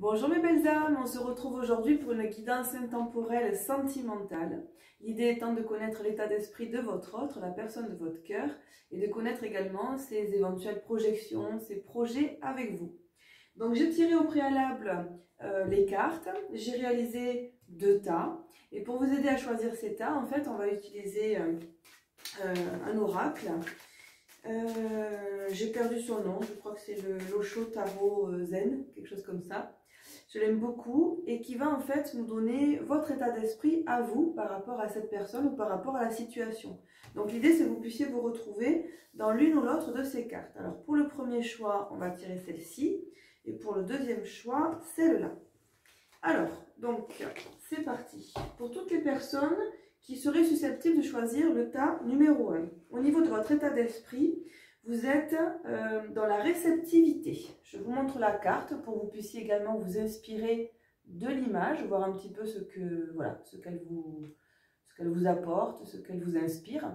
Bonjour mes belles âmes, on se retrouve aujourd'hui pour une guidance intemporelle sentimentale. L'idée étant de connaître l'état d'esprit de votre autre, la personne de votre cœur, et de connaître également ses éventuelles projections, ses projets avec vous. Donc j'ai tiré au préalable les cartes, j'ai réalisé 2 tas, et pour vous aider à choisir ces tas, en fait on va utiliser un oracle. J'ai perdu son nom, je crois que c'est le l'Osho Tarot Zen, quelque chose comme ça. Je l'aime beaucoup et qui va en fait nous donner votre état d'esprit à vous par rapport à cette personne ou par rapport à la situation. Donc l'idée c'est que vous puissiez vous retrouver dans l'une ou l'autre de ces cartes. Alors pour le premier choix, on va tirer celle-ci et pour le deuxième choix, celle-là. Alors, donc c'est parti. Pour toutes les personnes qui seraient susceptibles de choisir le tas numéro 1. Au niveau de votre état d'esprit, vous êtes dans la réceptivité. Je vous montre la carte pour que vous puissiez également vous inspirer de l'image, voir un petit peu ce qu'elle vous apporte, ce qu'elle vous inspire.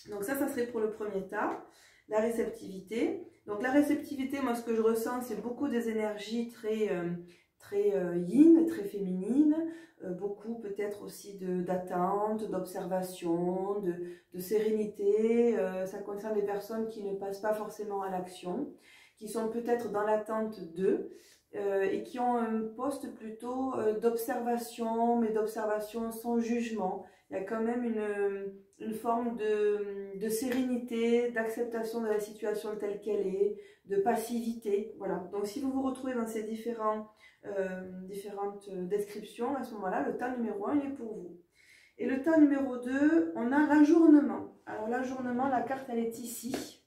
Donc ça serait pour le premier tas, la réceptivité. Donc la réceptivité, moi ce que je ressens, c'est beaucoup des énergies très yin, très féminine, beaucoup peut-être aussi d'attente, d'observation, de sérénité. Ça concerne des personnes qui ne passent pas forcément à l'action, qui sont peut-être dans l'attente d'eux et qui ont un poste plutôt d'observation, mais d'observation sans jugement. Il y a quand même une forme de sérénité, d'acceptation de la situation telle qu'elle est, de passivité. Voilà. Donc si vous vous retrouvez dans ces différentes descriptions, à ce moment-là, le tas numéro 1 il est pour vous. Et le tas numéro 2, on a l'ajournement. Alors l'ajournement, la carte elle est ici.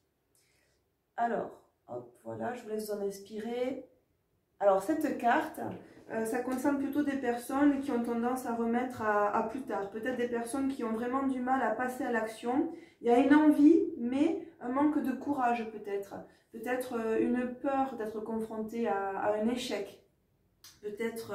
Alors, hop, voilà, je vous laisse en inspirer. Alors cette carte, ça concerne plutôt des personnes qui ont tendance à remettre à plus tard. Peut-être des personnes qui ont vraiment du mal à passer à l'action. Il y a une envie, mais un manque de courage peut-être. Peut-être une peur d'être confronté à un échec. Peut-être,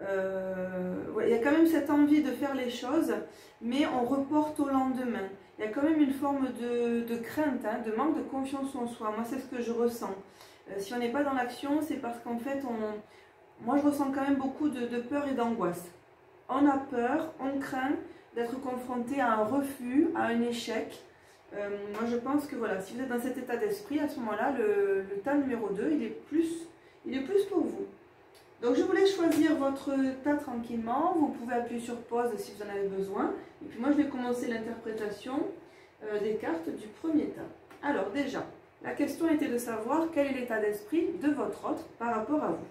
il y a quand même cette envie de faire les choses, mais on reporte au lendemain. Il y a quand même une forme de crainte, hein, de manque de confiance en soi. Moi, c'est ce que je ressens. Si on n'est pas dans l'action, c'est parce qu'en fait, moi, je ressens quand même beaucoup de peur et d'angoisse. On a peur, on craint d'être confronté à un refus, à un échec. Moi, je pense que voilà, si vous êtes dans cet état d'esprit, à ce moment-là, le tas numéro 2, il est plus pour vous. Donc je vous laisse choisir votre tas tranquillement, vous pouvez appuyer sur pause si vous en avez besoin. Et puis moi je vais commencer l'interprétation des cartes du premier tas. Alors déjà, la question était de savoir quel est l'état d'esprit de votre autre par rapport à vous.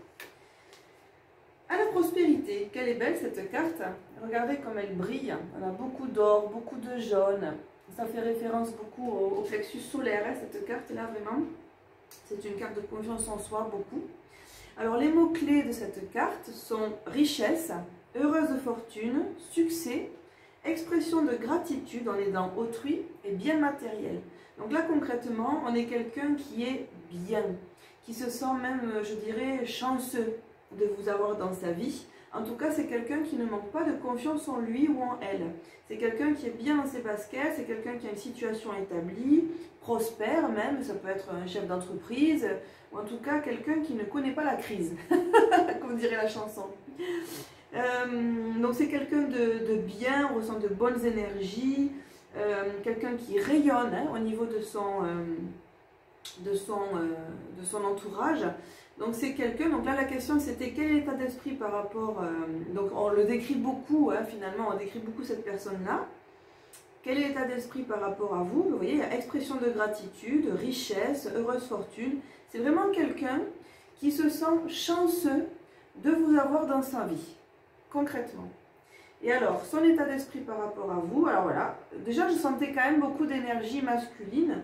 À la prospérité, quelle est belle cette carte. Regardez comme elle brille, on a beaucoup d'or, beaucoup de jaune. Ça fait référence beaucoup au plexus solaire, hein, cette carte-là vraiment. C'est une carte de confiance en soi, beaucoup. Alors les mots-clés de cette carte sont richesse, heureuse fortune, succès, expression de gratitude, on est dans autrui et bien matériel. Donc là concrètement, on est quelqu'un qui est bien, qui se sent même, je dirais, chanceux de vous avoir dans sa vie. En tout cas, c'est quelqu'un qui ne manque pas de confiance en lui ou en elle. C'est quelqu'un qui est bien dans ses baskets, c'est quelqu'un qui a une situation établie, prospère même, ça peut être un chef d'entreprise, ou en tout cas quelqu'un qui ne connaît pas la crise, comme dirait la chanson. Donc c'est quelqu'un de bien, on ressent de bonnes énergies, quelqu'un qui rayonne hein, au niveau de son entourage. Donc c'est quelqu'un, donc là la question c'était quel est l'état d'esprit par rapport, donc on le décrit beaucoup, hein, finalement on décrit beaucoup cette personne-là. Quel est l'état d'esprit par rapport à vous? Vous voyez, il y a expression de gratitude, richesse, heureuse fortune. C'est vraiment quelqu'un qui se sent chanceux de vous avoir dans sa vie, concrètement. Et alors, son état d'esprit par rapport à vous, alors voilà, déjà je sentais quand même beaucoup d'énergie masculine.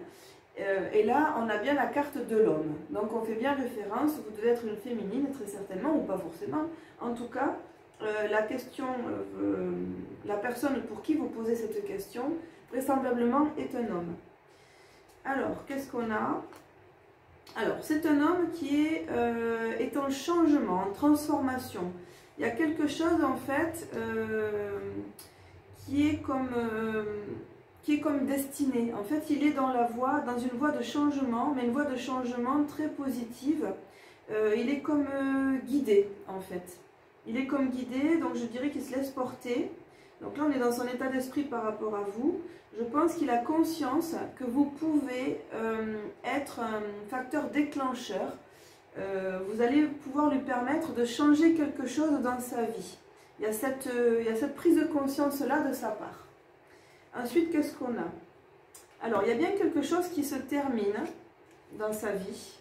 Et là, on a bien la carte de l'homme. Donc, on fait bien référence, vous devez être une féminine, très certainement, ou pas forcément. En tout cas, la question, la personne pour qui vous posez cette question, vraisemblablement, est un homme. Alors, qu'est-ce qu'on a? Alors, c'est un homme qui est en changement, en transformation. Il y a quelque chose, en fait, qui est comme destiné. En fait, il est dans une voie de changement, mais une voie de changement très positive, il est comme guidé en fait. Il est comme guidé, donc je dirais qu'il se laisse porter. Donc là, on est dans son état d'esprit par rapport à vous. Je pense qu'il a conscience que vous pouvez être un facteur déclencheur. Vous allez pouvoir lui permettre de changer quelque chose dans sa vie. Il y a cette prise de conscience-là de sa part. Ensuite, qu'est-ce qu'on a? Alors, il y a bien quelque chose qui se termine dans sa vie.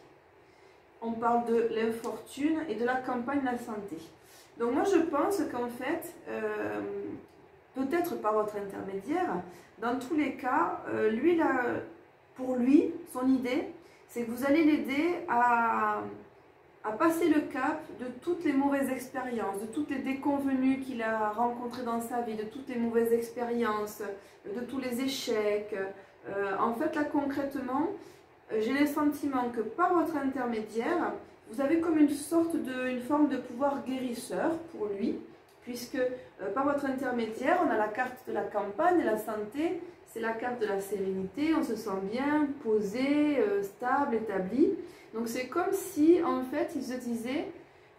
On parle de l'infortune et de la campagne de la santé. Donc moi, je pense qu'en fait, peut-être par votre intermédiaire, dans tous les cas, pour lui, son idée, c'est que vous allez l'aider à passer le cap de toutes les mauvaises expériences, de toutes les déconvenues qu'il a rencontrées dans sa vie, de toutes les mauvaises expériences, de tous les échecs. En fait, là, concrètement, j'ai le sentiment que par votre intermédiaire, vous avez comme une forme de pouvoir guérisseur pour lui, puisque par votre intermédiaire, on a la carte de la campagne, de la santé, c'est la carte de la sérénité, on se sent bien, posé, stable, établi. Donc c'est comme si, en fait, il se disait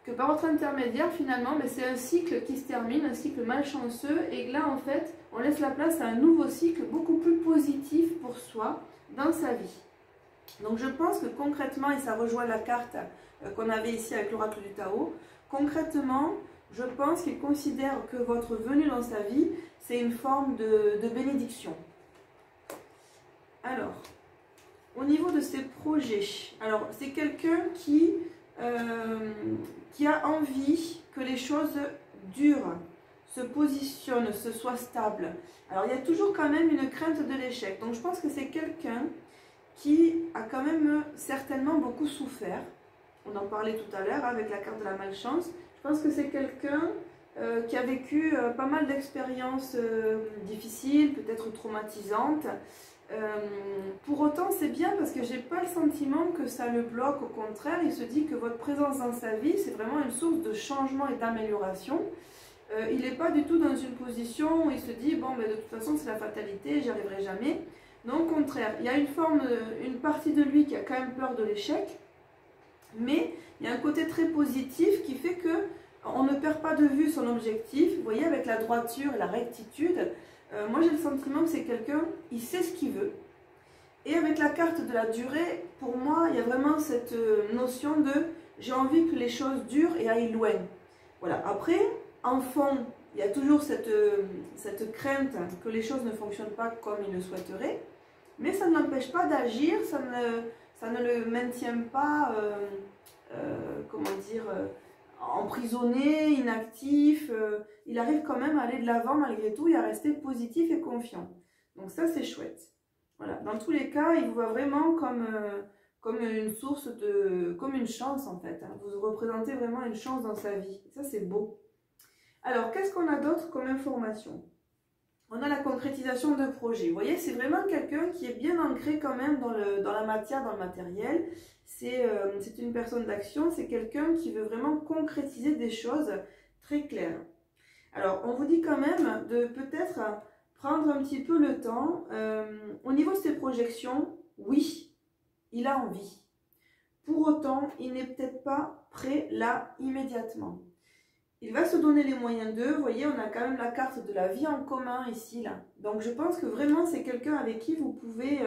que par votre intermédiaire, finalement, c'est un cycle qui se termine, un cycle malchanceux, et que là, en fait, on laisse la place à un nouveau cycle beaucoup plus positif pour soi dans sa vie. Donc je pense que concrètement, et ça rejoint la carte qu'on avait ici avec l'oracle du Tao, concrètement, je pense qu'il considère que votre venue dans sa vie, c'est une forme de bénédiction. Alors, au niveau de ses projets, alors c'est quelqu'un qui a envie que les choses durent, se positionnent, se soient stables. Alors il y a toujours quand même une crainte de l'échec. Donc je pense que c'est quelqu'un qui a quand même certainement beaucoup souffert. On en parlait tout à l'heure avec la carte de la malchance. Je pense que c'est quelqu'un qui a vécu pas mal d'expériences difficiles, peut-être traumatisantes. Pour autant, c'est bien parce que j'ai pas le sentiment que ça le bloque. Au contraire, il se dit que votre présence dans sa vie, c'est vraiment une source de changement et d'amélioration. Il n'est pas du tout dans une position où il se dit, bon, de toute façon, c'est la fatalité, j'y arriverai jamais. Non, au contraire, il y a une partie de lui qui a quand même peur de l'échec, mais il y a un côté très positif qui fait que on ne perd pas de vue son objectif. Vous voyez, avec la droiture et la rectitude, moi j'ai le sentiment que c'est quelqu'un, il sait ce qu'il veut. Et avec la carte de la durée, pour moi, il y a vraiment cette notion de j'ai envie que les choses durent et aillent loin. Voilà. Après, en fond, il y a toujours cette crainte que les choses ne fonctionnent pas comme il le souhaiterait, mais ça ne l'empêche pas d'agir, ça ne le maintient pas, comment dire, emprisonné, inactif. Il arrive quand même à aller de l'avant malgré tout et à rester positif et confiant. Donc ça, c'est chouette. Voilà. Dans tous les cas, il vous voit vraiment comme une source comme une chance en fait. Vous représentez vraiment une chance dans sa vie. Ça, c'est beau. Alors, qu'est-ce qu'on a d'autre comme information? On a la concrétisation de projets. Vous voyez, c'est vraiment quelqu'un qui est bien ancré quand même dans la matière, dans le matériel. C'est une personne d'action, c'est quelqu'un qui veut vraiment concrétiser des choses très claires. Alors, on vous dit quand même de peut-être prendre un petit peu le temps. Au niveau de ses projections, oui, il a envie. Pour autant, il n'est peut-être pas prêt là immédiatement. Il va se donner les moyens d'eux. Vous voyez, on a quand même la carte de la vie en commun ici, là. Donc, je pense que vraiment, c'est quelqu'un avec qui vous pouvez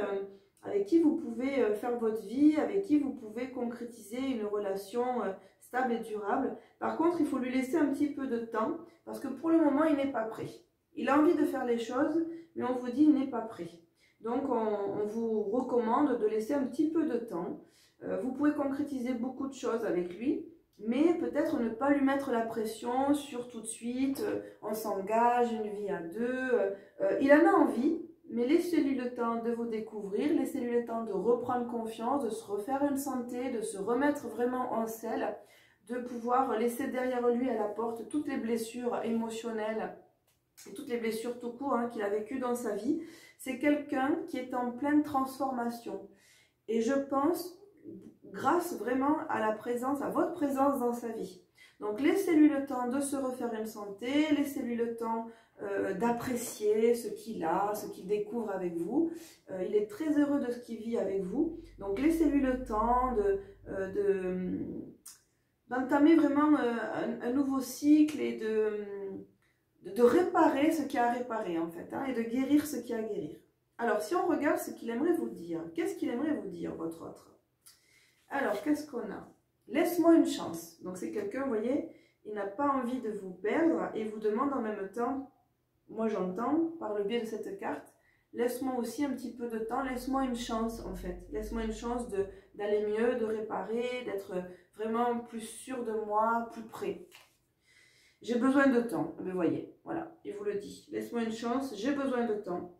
faire votre vie, avec qui vous pouvez concrétiser une relation stable et durable. Par contre, il faut lui laisser un petit peu de temps, parce que pour le moment, il n'est pas prêt. Il a envie de faire les choses, mais on vous dit qu'il n'est pas prêt. Donc, on vous recommande de laisser un petit peu de temps. Vous pouvez concrétiser beaucoup de choses avec lui, mais peut-être ne pas lui mettre la pression sur tout de suite, on s'engage, une vie à deux. Il en a envie, mais laissez-lui le temps de vous découvrir, laissez-lui le temps de reprendre confiance, de se refaire une santé, de se remettre vraiment en selle, de pouvoir laisser derrière lui à la porte toutes les blessures émotionnelles, et toutes les blessures tout court qu'il a vécues dans sa vie. C'est quelqu'un qui est en pleine transformation. Et je pense, grâce vraiment à votre présence dans sa vie. Donc laissez-lui le temps de se refaire une santé, laissez-lui le temps d'apprécier ce qu'il a, ce qu'il découvre avec vous. Il est très heureux de ce qu'il vit avec vous. Donc laissez-lui le temps d'entamer vraiment un nouveau cycle et de réparer ce qu'il y a à réparer en fait, hein, et de guérir ce qu'il y a à guérir. Alors, si on regarde ce qu'il aimerait vous dire, qu'est-ce qu'il aimerait vous dire, votre autre? Alors, qu'est-ce qu'on a? Laisse-moi une chance. Donc, c'est quelqu'un, vous voyez, il n'a pas envie de vous perdre et vous demande en même temps, moi j'entends, par le biais de cette carte, laisse-moi aussi un petit peu de temps, laisse-moi une chance en fait. Laisse-moi une chance d'aller mieux, de réparer, d'être vraiment plus sûr de moi, plus près. J'ai besoin de temps, vous voyez, voilà, il vous le dit. Laisse-moi une chance, j'ai besoin de temps.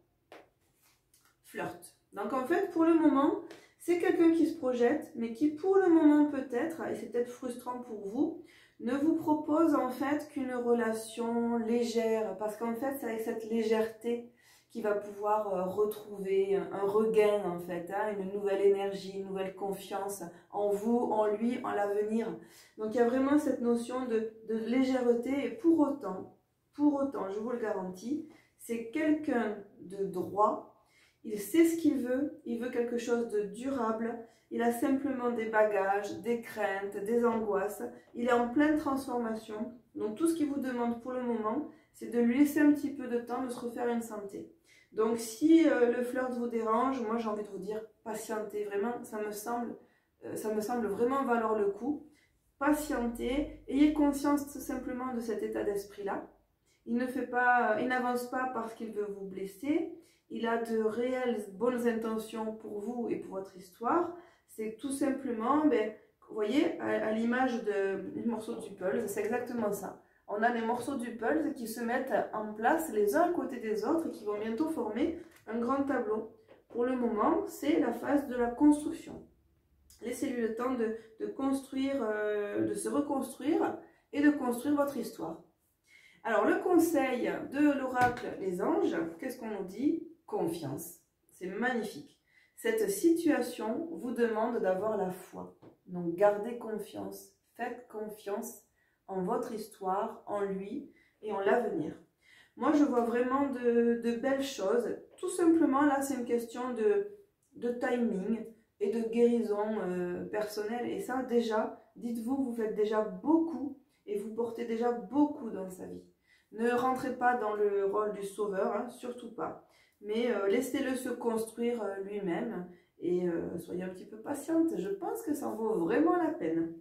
Flirt. Donc en fait, pour le moment, c'est quelqu'un qui se projette, mais qui pour le moment peut-être, et c'est peut-être frustrant pour vous, ne vous propose en fait qu'une relation légère, parce qu'en fait, c'est avec cette légèreté qu'il va pouvoir retrouver un regain en fait, hein, une nouvelle énergie, une nouvelle confiance en vous, en lui, en l'avenir. Donc il y a vraiment cette notion de légèreté, et pour autant, je vous le garantis, c'est quelqu'un de droit. Il sait ce qu'il veut, il veut quelque chose de durable, il a simplement des bagages, des craintes, des angoisses, il est en pleine transformation. Donc tout ce qu'il vous demande pour le moment, c'est de lui laisser un petit peu de temps de se refaire une santé. Donc si le flirt vous dérange, moi j'ai envie de vous dire patientez, vraiment ça me semble vraiment valoir le coup. Patientez, ayez conscience tout simplement de cet état d'esprit-là. Il n'avance pas parce qu'il veut vous blesser. Il a de réelles bonnes intentions pour vous et pour votre histoire. C'est tout simplement, ben, vous voyez, à l'image du morceau du puzzle, c'est exactement ça. On a les morceaux du puzzle qui se mettent en place les uns à côté des autres et qui vont bientôt former un grand tableau. Pour le moment, c'est la phase de la construction. Laissez-lui le temps de construire, de se reconstruire et de construire votre histoire. Alors, le conseil de l'oracle Les Anges, qu'est-ce qu'on nous dit? Confiance. C'est magnifique. Cette situation vous demande d'avoir la foi. Donc, gardez confiance. Faites confiance en votre histoire, en lui et en l'avenir. Moi, je vois vraiment de belles choses. Tout simplement, là, c'est une question de timing et de guérison personnelle. Et ça, déjà, dites-vous, vous faites déjà beaucoup et vous portez déjà beaucoup dans sa vie. Ne rentrez pas dans le rôle du sauveur, hein, surtout pas. Mais laissez-le se construire lui-même et soyez un petit peu patiente. Je pense que ça en vaut vraiment la peine.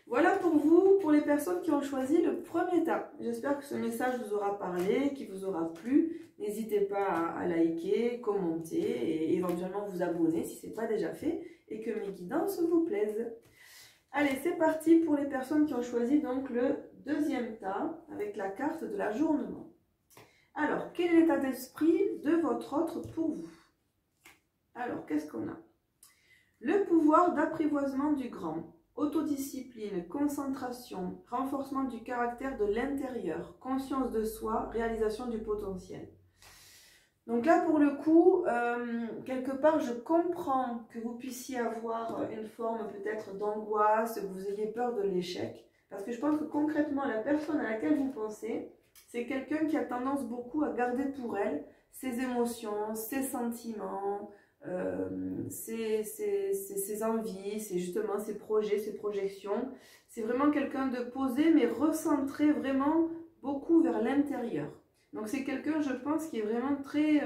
Voilà pour vous, pour les personnes qui ont choisi le premier tas. J'espère que ce message vous aura parlé, qu'il vous aura plu. N'hésitez pas à liker, commenter et éventuellement vous abonner si ce n'est pas déjà fait et que mes guidances vous plaisent. Allez, c'est parti pour les personnes qui ont choisi donc le deuxième tas avec la carte de l'ajournement. Alors, quel est l'état d'esprit de votre autre pour vous? Alors, qu'est-ce qu'on a? Le pouvoir d'apprivoisement du grand, autodiscipline, concentration, renforcement du caractère de l'intérieur, conscience de soi, réalisation du potentiel. Donc là, pour le coup, quelque part, je comprends que vous puissiez avoir une forme peut-être d'angoisse, que vous ayez peur de l'échec. Parce que je pense que concrètement, la personne à laquelle vous pensez, c'est quelqu'un qui a tendance beaucoup à garder pour elle ses émotions, ses sentiments, ses envies, justement ses projets, ses projections. C'est vraiment quelqu'un de posé, mais recentré vraiment beaucoup vers l'intérieur. Donc c'est quelqu'un, je pense, qui est vraiment très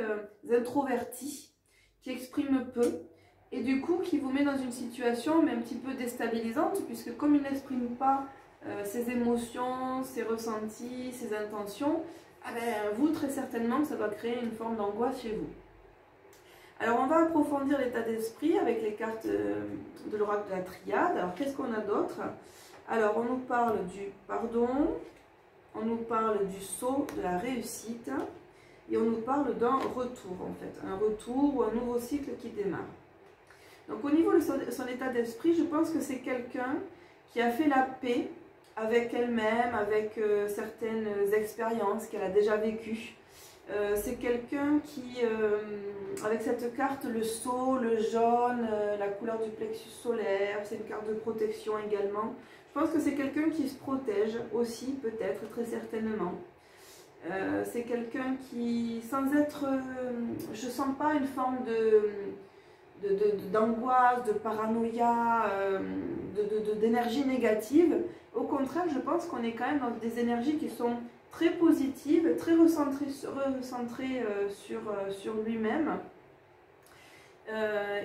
introverti, qui exprime peu, et du coup qui vous met dans une situation mais un petit peu déstabilisante, puisque comme il n'exprime pas ses émotions, ses ressentis, ses intentions, ah ben, vous très certainement ça va créer une forme d'angoisse chez vous. Alors on va approfondir l'état d'esprit avec les cartes de l'oracle de la triade. Alors qu'est-ce qu'on a d'autre? Alors on nous parle du pardon, on nous parle du saut de la réussite et on nous parle d'un retour en fait, un retour ou un nouveau cycle qui démarre. Donc au niveau de son état d'esprit, je pense que c'est quelqu'un qui a fait la paix avec elle-même, avec certaines expériences qu'elle a déjà vécues. C'est quelqu'un qui, avec cette carte, le sceau, le jaune, la couleur du plexus solaire, c'est une carte de protection également. Je pense que c'est quelqu'un qui se protège aussi, peut-être, très certainement. C'est quelqu'un qui, sans être... je ne sens pas une forme d'angoisse, de paranoïa, d'énergie négative. Au contraire, je pense qu'on est quand même dans des énergies qui sont très positives, très recentrées sur lui-même.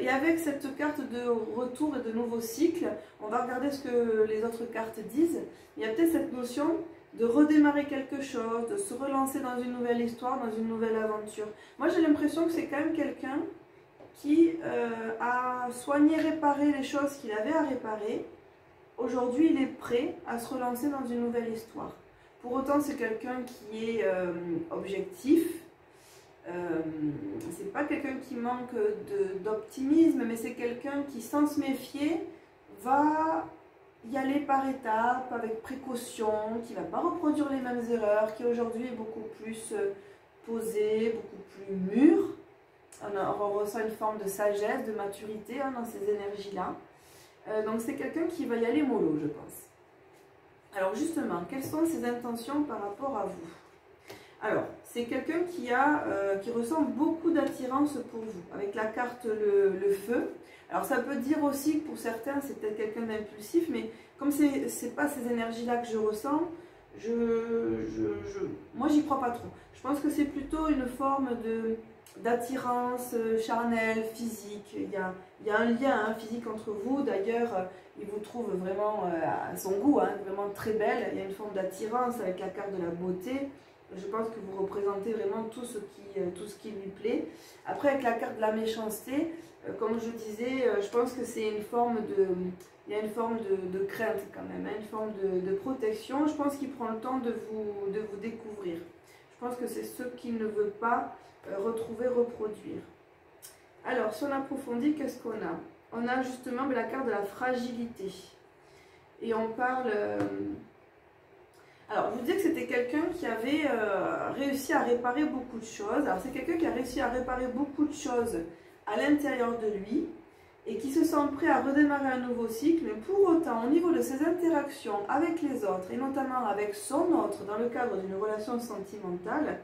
Et avec cette carte de retour et de nouveau cycle, on va regarder ce que les autres cartes disent. Il y a peut-être cette notion de redémarrer quelque chose, de se relancer dans une nouvelle histoire, dans une nouvelle aventure. Moi, j'ai l'impression que c'est quand même quelqu'un qui a soigné, réparé les choses qu'il avait à réparer. Aujourd'hui, il est prêt à se relancer dans une nouvelle histoire. Pour autant, c'est quelqu'un qui est objectif. C'est pas quelqu'un qui manque d'optimisme, mais c'est quelqu'un qui, sans se méfier, va y aller par étapes, avec précaution, qui ne va pas reproduire les mêmes erreurs, qui aujourd'hui est beaucoup plus posé, beaucoup plus mûr. On ressent une forme de sagesse, de maturité dans ces énergies-là. Donc c'est quelqu'un qui va y aller mollo, je pense. Alors justement, quelles sont ses intentions par rapport à vous? Alors, c'est quelqu'un qui ressent beaucoup d'attirance pour vous, avec la carte le feu. Alors ça peut dire aussi que pour certains, c'est peut-être quelqu'un d'impulsif, mais comme ce n'est pas ces énergies-là que je ressens, moi j'y crois pas trop. Je pense que c'est plutôt une forme d'attirance charnelle, physique. Il y a un lien physique entre vous. D'ailleurs, il vous trouve vraiment à son goût, vraiment très belle. Il y a une forme d'attirance avec la carte de la beauté. Je pense que vous représentez vraiment tout ce qui lui plaît. Après, avec la carte de la méchanceté, comme je disais, je pense que c'est une forme il y a une forme de crainte quand même, une forme de protection. Je pense qu'il prend le temps de vous découvrir. Je pense que c'est ce qu'il ne veut pas retrouver, reproduire. Alors, si on approfondit, qu'est-ce qu'on a? On a justement la carte de la fragilité. Et on parle... Alors, je vous disais que c'était quelqu'un qui avait réussi à réparer beaucoup de choses. Alors, c'est quelqu'un qui a réussi à réparer beaucoup de choses à l'intérieur de lui et qui se sent prêt à redémarrer un nouveau cycle. Mais pour autant, au niveau de ses interactions avec les autres, et notamment avec son autre, dans le cadre d'une relation sentimentale,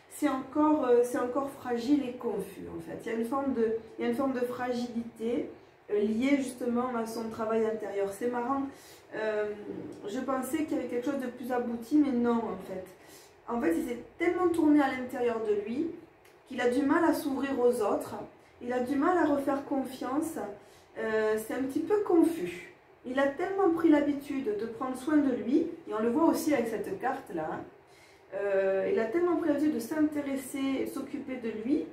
c'est encore fragile et confus, en fait. Il y a une forme de fragilité liée justement à son travail intérieur. C'est marrant. Je pensais qu'il y avait quelque chose de plus abouti, mais non en fait. En fait, il s'est tellement tourné à l'intérieur de lui qu'il a du mal à s'ouvrir aux autres, il a du mal à refaire confiance, c'est un petit peu confus. Il a tellement pris l'habitude de prendre soin de lui, et on le voit aussi avec cette carte-là, il a tellement pris l'habitude de s'intéresser et s'occuper de lui,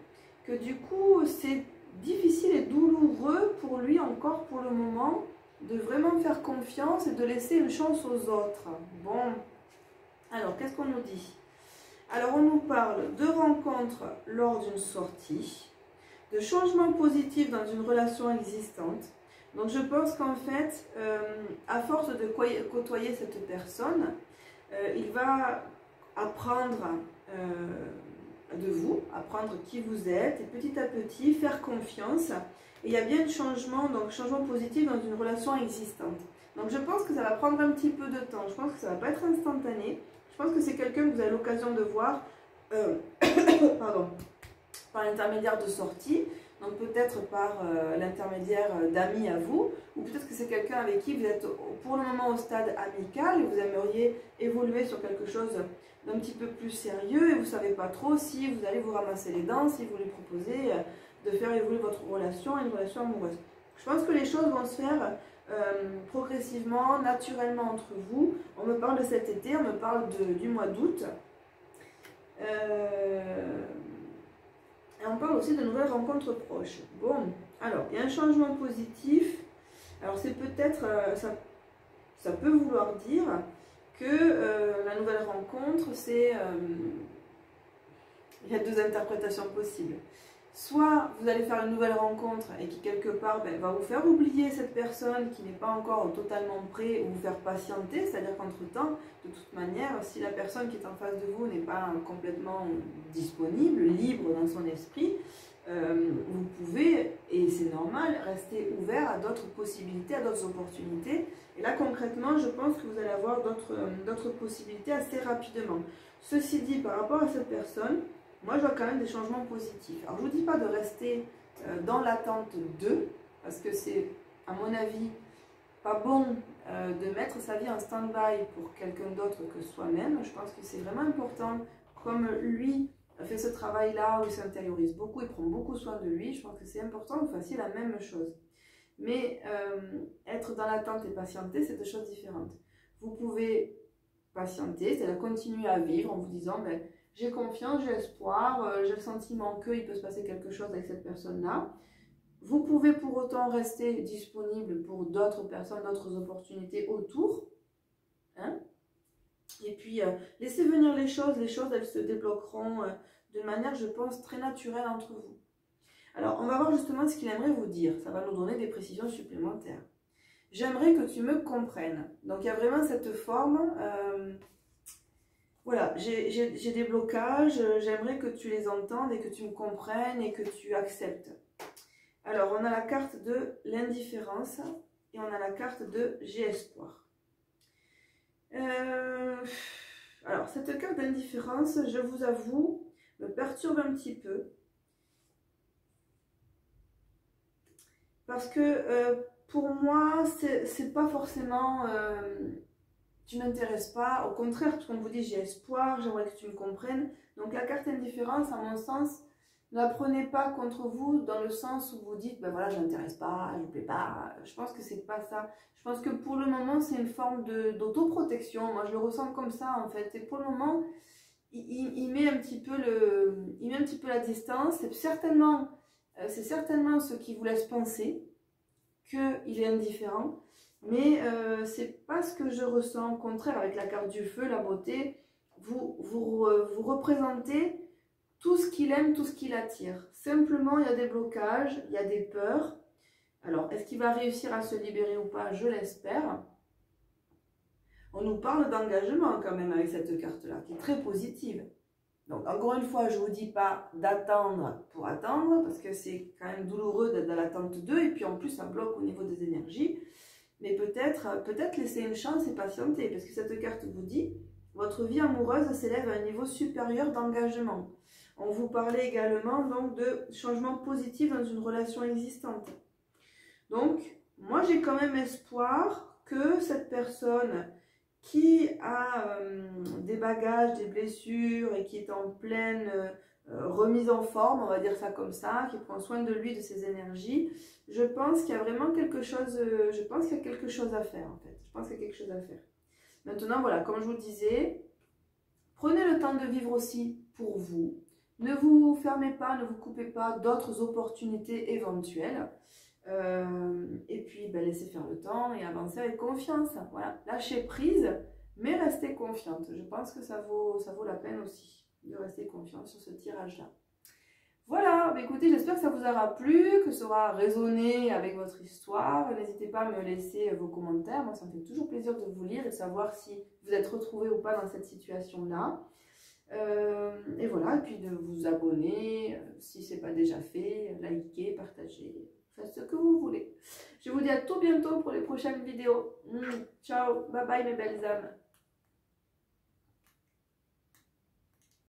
que du coup, c'est difficile et douloureux pour lui encore pour le moment, de vraiment faire confiance et de laisser une chance aux autres. Bon, alors qu'est-ce qu'on nous dit? Alors on nous parle de rencontres lors d'une sortie, de changements positifs dans une relation existante. Donc je pense qu'en fait, à force de côtoyer cette personne, il va apprendre de vous, apprendre qui vous êtes, et petit à petit faire confiance. Et il y a bien un changement, donc changement positif dans une relation existante. Donc je pense que ça va prendre un petit peu de temps, je pense que ça ne va pas être instantané. Je pense que c'est quelqu'un que vous avez l'occasion de voir par l'intermédiaire de sorties, donc peut-être par l'intermédiaire d'amis à vous, ou peut-être que c'est quelqu'un avec qui vous êtes pour le moment au stade amical et vous aimeriez évoluer sur quelque chose d'un petit peu plus sérieux et vous ne savez pas trop si vous allez vous ramasser les dents, si vous lui proposez de faire évoluer votre relation à une relation amoureuse. Je pense que les choses vont se faire progressivement, naturellement entre vous. On me parle de cet été, on me parle du mois d'août. Et on parle aussi de nouvelles rencontres proches. Bon, alors, il y a un changement positif. Alors, c'est peut-être, ça peut vouloir dire que la nouvelle rencontre, c'est... il y a deux interprétations possibles. Soit vous allez faire une nouvelle rencontre et qui quelque part va vous faire oublier cette personne qui n'est pas encore totalement prête ou vous faire patienter, c'est-à-dire qu'entre-temps, de toute manière, si la personne qui est en face de vous n'est pas complètement disponible, libre dans son esprit, vous pouvez, et c'est normal, rester ouvert à d'autres possibilités, à d'autres opportunités. Et là concrètement, je pense que vous allez avoir d'autres possibilités assez rapidement. Ceci dit, par rapport à cette personne, moi, je vois quand même des changements positifs. Alors, je ne vous dis pas de rester dans l'attente d'eux, parce que c'est, à mon avis, pas bon de mettre sa vie en stand-by pour quelqu'un d'autre que soi-même. Je pense que c'est vraiment important, comme lui fait ce travail-là où il s'intériorise beaucoup, il prend beaucoup soin de lui, je pense que c'est important que vous fassiez la même chose. Mais être dans l'attente et patienter, c'est deux choses différentes. Vous pouvez patienter, c'est-à-dire continuer à vivre en vous disant ben, j'ai confiance, j'ai espoir, j'ai le sentiment qu'il peut se passer quelque chose avec cette personne-là. Vous pouvez pour autant rester disponible pour d'autres personnes, d'autres opportunités autour. Hein? Et puis, laissez venir les choses elles se débloqueront de manière, je pense, très naturelle entre vous. Alors, on va voir justement ce qu'il aimerait vous dire. Ça va nous donner des précisions supplémentaires. J'aimerais que tu me comprennes. Donc, il y a vraiment cette forme. Voilà, j'ai des blocages. J'aimerais que tu les entendes et que tu me comprennes et que tu acceptes. Alors, on a la carte de l'indifférence et on a la carte de j'ai espoir. Alors, cette carte d'indifférence, je vous avoue, me perturbe un petit peu. Parce que pour moi, c'est pas forcément tu m'intéresses pas. Au contraire, comme vous dites, j'ai espoir, j'aimerais que tu me comprennes. Donc, la carte indifférence, à mon sens, ne la prenez pas contre vous dans le sens où vous dites, ben voilà, je m'intéresse pas, je ne plais pas. Je pense que c'est pas ça. Je pense que pour le moment, c'est une forme d'autoprotection. Moi, je le ressens comme ça, en fait. Et pour le moment, il met un petit peu la distance. C'est certainement ce qui vous laisse penser qu'il est indifférent. Mais c'est pas ce que je ressens. Au contraire, avec la carte du feu, la beauté, vous représentez tout ce qu'il aime, tout ce qu'il attire. Simplement, il y a des blocages, il y a des peurs. Alors, est-ce qu'il va réussir à se libérer ou pas? Je l'espère. On nous parle d'engagement quand même avec cette carte-là, qui est très positive. Donc, encore une fois, je ne vous dis pas d'attendre pour attendre, parce que c'est quand même douloureux d'être dans l'attente d'eux, et puis en plus, ça bloque au niveau des énergies. Mais peut-être laisser une chance et patienter, parce que cette carte vous dit, votre vie amoureuse s'élève à un niveau supérieur d'engagement. On vous parlait également donc de changement positif dans une relation existante. Donc, moi j'ai quand même espoir que cette personne qui a des bagages, des blessures et qui est en pleine remise en forme, on va dire ça comme ça, qui prend soin de lui, de ses énergies, je pense qu'il y a vraiment quelque chose, je pense qu'il y a quelque chose à faire en fait. Je pense qu'il y a quelque chose à faire. Maintenant, voilà, comme je vous le disais, prenez le temps de vivre aussi pour vous. Ne vous fermez pas, ne vous coupez pas d'autres opportunités éventuelles. Et puis, ben, laissez faire le temps et avancez avec confiance. Voilà, lâchez prise, mais restez confiante. Je pense que ça vaut la peine aussi de rester confiante sur ce tirage-là. Voilà, bah écoutez, j'espère que ça vous aura plu, que ça aura résonné avec votre histoire. N'hésitez pas à me laisser vos commentaires. Moi, ça me fait toujours plaisir de vous lire et de savoir si vous êtes retrouvés ou pas dans cette situation-là. Et voilà, et puis de vous abonner, si ce n'est pas déjà fait, liker, partager, faites ce que vous voulez. Je vous dis à tout bientôt pour les prochaines vidéos. Ciao, bye bye mes belles âmes.